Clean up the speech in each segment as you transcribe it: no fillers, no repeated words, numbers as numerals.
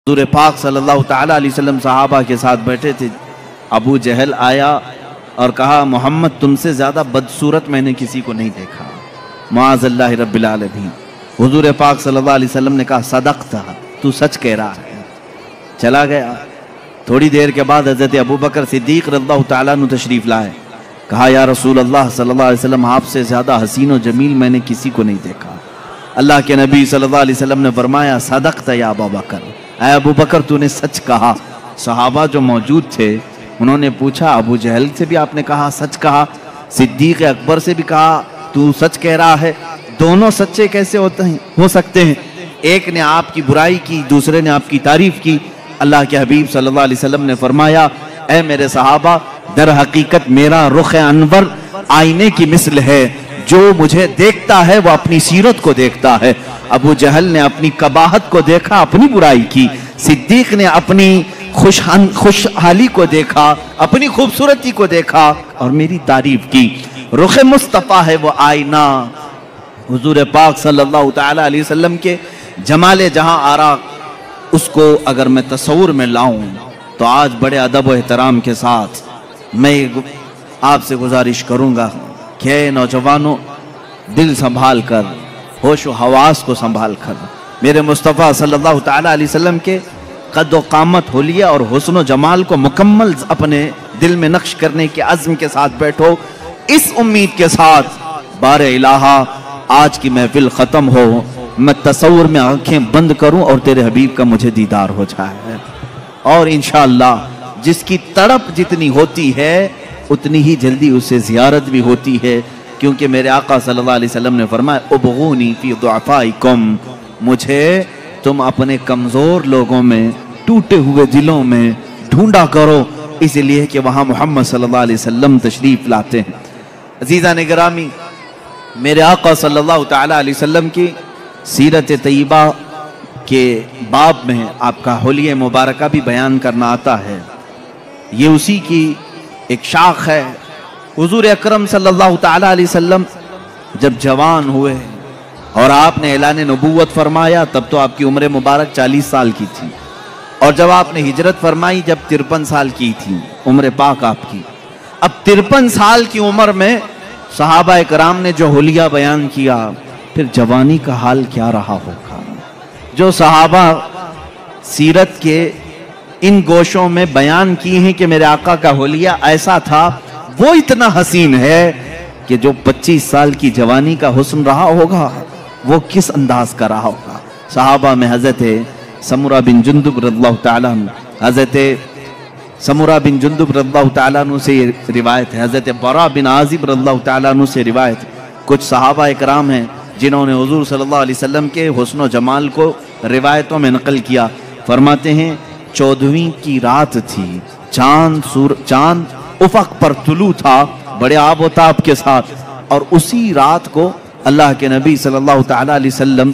حضور پاک صلی اللہ تعالیٰ علیہ وسلم صحابہ کے ساتھ بیٹھے تھے. ابو جہل آیا اور کہا محمد تم سے زیادہ بدصورت میں نے کسی کو نہیں دیکھا. معاذ اللہ رب العالمین. حضور پاک صلی اللہ علیہ وسلم نے کہا صدقتا، تو سچ کہہ رہا ہے. چلا گیا. تھوڑی دیر کے بعد حضرت ابو بکر صدیق رضی اللہ تعالیٰ عنہ تشریف لائے. کہا یا رسول اللہ صلی اللہ علیہ وسلم آپ سے زیادہ حسین و جمیل میں نے کسی کو نہیں دیکھا. اللہ کے نبی صلی اللہ علیہ وسلم نے فرمایا صدقت یا ابو بکر، اے ابو بکر تو نے سچ کہا. صحابہ جو موجود تھے انہوں نے پوچھا ابو جہل سے بھی آپ نے کہا سچ کہا، صدیق اکبر سے بھی کہا تو سچ کہہ رہا ہے، دونوں سچے کیسے ہو سکتے ہیں؟ ایک نے آپ کی برائی کی، دوسرے نے آپ کی تعریف کی. اللہ کے حبیب صلی اللہ علیہ وسلم نے فرمایا اے میرے صحابہ در حقیقت میرا رخ انور آئینے کی مثل ہے، جو مجھے دیکھتا ہے وہ اپنی سیرت کو دیکھتا ہے. ابو جہل نے اپنی قباحت کو دیکھا، اپنی برائی کی. صدیق نے اپنی خوشحالی کو دیکھا، اپنی خوبصورتی کو دیکھا اور میری تعریف کی. رخ مصطفیٰ ہے وہ آئینہ. حضور پاک صلی اللہ تعالیٰ علیہ وسلم کے جمال جہاں آرا اس کو اگر میں تصور میں لاؤں تو آج بڑے ادب و احترام کے ساتھ میں آپ سے گزارش کروں گا کہ نوجوانوں دل سنبھال کر، ہوش و حواس کو سنبھال کر میرے مصطفیٰ صلی اللہ تعالیٰ علیہ وسلم کے قد و قامت حلیہ اور حسن و جمال کو مکمل اپنے دل میں نقش کرنے کے عزم کے ساتھ بیٹھو، اس امید کے ساتھ بار الہا آج کی محفل ختم ہو، میں تصور میں آنکھیں بند کروں اور تیرے حبیب کا مجھے دیدار ہو جائے. اور انشاءاللہ جس کی تڑپ جتنی ہوتی ہے اتنی ہی جلدی اسے زیارت بھی ہوتی ہے، کیونکہ میرے آقا صلی اللہ علیہ وسلم نے فرمایا ابغونی فی ضعفائکم، مجھے تم اپنے کمزور لوگوں میں، ٹوٹے ہوئے دلوں میں ڈھونڈا کرو، اس لیے کہ وہاں محمد صلی اللہ علیہ وسلم تشریف لاتے ہیں. عزیزان گرامی، میرے آقا صلی اللہ تعالیٰ علیہ وسلم کی سیرت طیبہ کے باب میں آپ کا حلیہ مبارکہ بھی بیان کرنا آتا ہے. یہ اسی کی ایک شاخ ہے. حضور اکرم صلی اللہ تعالیٰ علیہ وسلم جب جوان ہوئے اور آپ نے اعلان نبوت فرمایا تب تو آپ کی عمر مبارک 40 سال کی تھی، اور جب آپ نے ہجرت فرمائی جب 53 سال کی تھی عمر پاک آپ کی. اب 53 سال کی عمر میں صحابہ اکرام نے جو حلیہ بیان کیا، پھر جوانی کا حال کیا رہا ہوگا. جو صحابہ سیرت کے ان گوشوں میں بیان کی ہیں کہ میرے آقا کا حلیہ ایسا تھا، وہ اتنا حسین ہے کہ جو 25 سال کی جوانی کا حسن رہا ہوگا وہ کس انداز کا رہا ہوگا. صحابہ میں حضرت سمرہ بن جندب رضی اللہ تعالیٰ عنہ، حضرت سمرہ بن جندب رضی اللہ تعالیٰ عنہ سے روایت ہے، حضرت برا بن عازب رضی اللہ تعالیٰ عنہ سے روایت ہے. کچھ صحابہ اکرام ہیں جنہوں نے حضور صلی اللہ علیہ وسلم کے حسن و جمال کو روایتوں میں نقل کیا. فرماتے ہیں 14ویں کی رات تھی، چاند افق پر طلوع تھا بڑے آب و تاب کے ساتھ، اور اسی رات کو اللہ کے نبی صلی اللہ تعالیٰ علیہ وسلم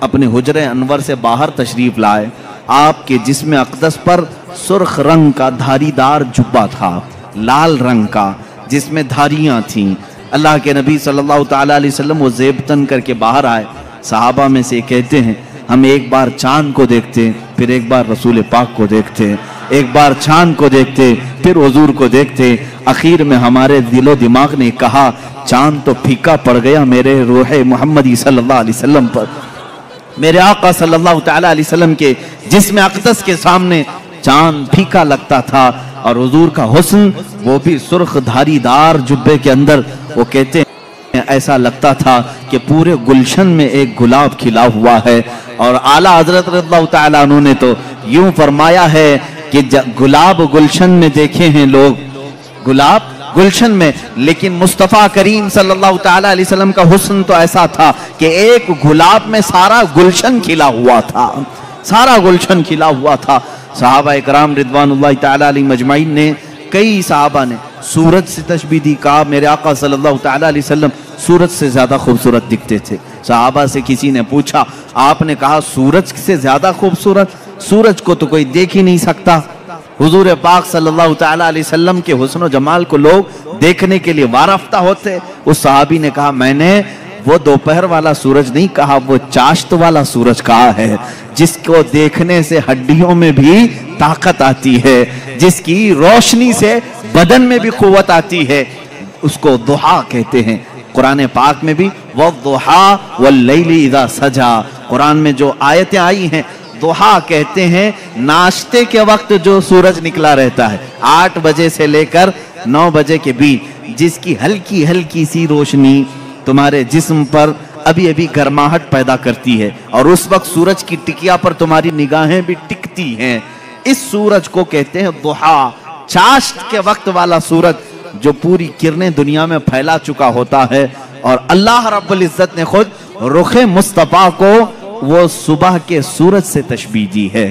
اپنے حجر انور سے باہر تشریف لائے. آپ کے جسم اقدس پر سرخ رنگ کا دھاری دار جبہ تھا، لال رنگ کا جس میں دھاریاں تھیں. اللہ کے نبی صلی اللہ تعالیٰ علیہ وسلم وہ زیبتن کر کے باہر آئے. صحابہ میں سے کہتے ہیں ہم ایک بار چاند کو دیکھتے، پھر ایک بار رسول پاک کو دیکھتے، ایک بار چاند کو دیکھتے پھر حضور کو دیکھتے. اخیر میں ہمارے دل و دماغ نے کہا چاند تو پھیکا پڑ گیا میرے روح محمدی صلی اللہ علیہ وسلم پر. میرے آقا صلی اللہ تعالیٰ علیہ وسلم کے جسم اقدس کے سامنے چاند پھیکا لگتا تھا، اور حضور کا حسن وہ بھی سرخ دھاری دار جبے کے اندر. وہ کہتے ہیں ایسا لگتا تھا کہ پورے گلشن میں ایک گلاب کھلا ہوا ہے. اور اعلیٰ حضرت رضی اللہ تعالیٰ عنہ نے تو یوں فرمایا ہے کہ گلاب گلشن میں دیکھے ہیں لوگ، گلاب گلشن میں، لیکن مصطفیٰ کریم صلی اللہ تعالیٰ علیہ وسلم کا حسن تو ایسا تھا کہ ایک گلاب میں سارا گلشن کھلا ہوا تھا، سارا گلشن کھلا ہوا تھا. صحابہ اکرام رضوان اللہ تعالیٰ علیہ مجمعین نے، کئی صحابہ نے سورج سے تشبیہ دی. کہا میرے آقا صلی اللہ تعالیٰ علیہ وسلم سورج سے زیادہ خوبصورت دکھتے تھے. صحابہ سے کسی نے پوچھا، آپ نے کہا سورج سے زیادہ خوبصورت؟ سورج کو تو کوئی دیکھ ہی نہیں سکتا. حضور پاک صلی اللہ تعالیٰ علیہ وسلم کے حسن و جمال کو لوگ دیکھنے کے لیے وارفتہ ہوتے. اس صحابی نے کہا میں نے وہ دوپہر والا سورج نہیں کہا، وہ چاشت والا سورج کہا ہے، جس کو دیکھنے سے ہڈیوں میں بھی طاقت آتی ہے، جس کی روشنی سے بدن میں بھی قوت آتی ہے، اس کو ضحیٰ کہتے ہیں۔ قرآن پاک میں بھی وَالضُّحَىٰ وَاللَّيْلِ اِذَا سَجَىٰ، قرآن میں جو آیتیں آئی ہیں، ضحیٰ کہتے ہیں ناشتے کے وقت جو سورج نکلا رہتا ہے 8 بجے سے لے کر 9 بجے کے بیچ، جس کی ہلکی ہلکی سی روشنی تمہارے جسم پر ابھی ابھی گرماہٹ پیدا کرتی ہے، اور اس وقت سورج کی ٹکیا پر تمہاری نگاہیں بھی ٹکتی ہیں، اس سورج کو کہتے ہیں ضحیٰ، چاشت کے وقت والا سورج جو پوری کرنیں دنیا میں پھیلا چکا ہوتا ہے۔ اور اللہ رب العزت نے خود رخ مصطفیٰ کو وہ صبح کے سورج سے تشبیہ دی ہے۔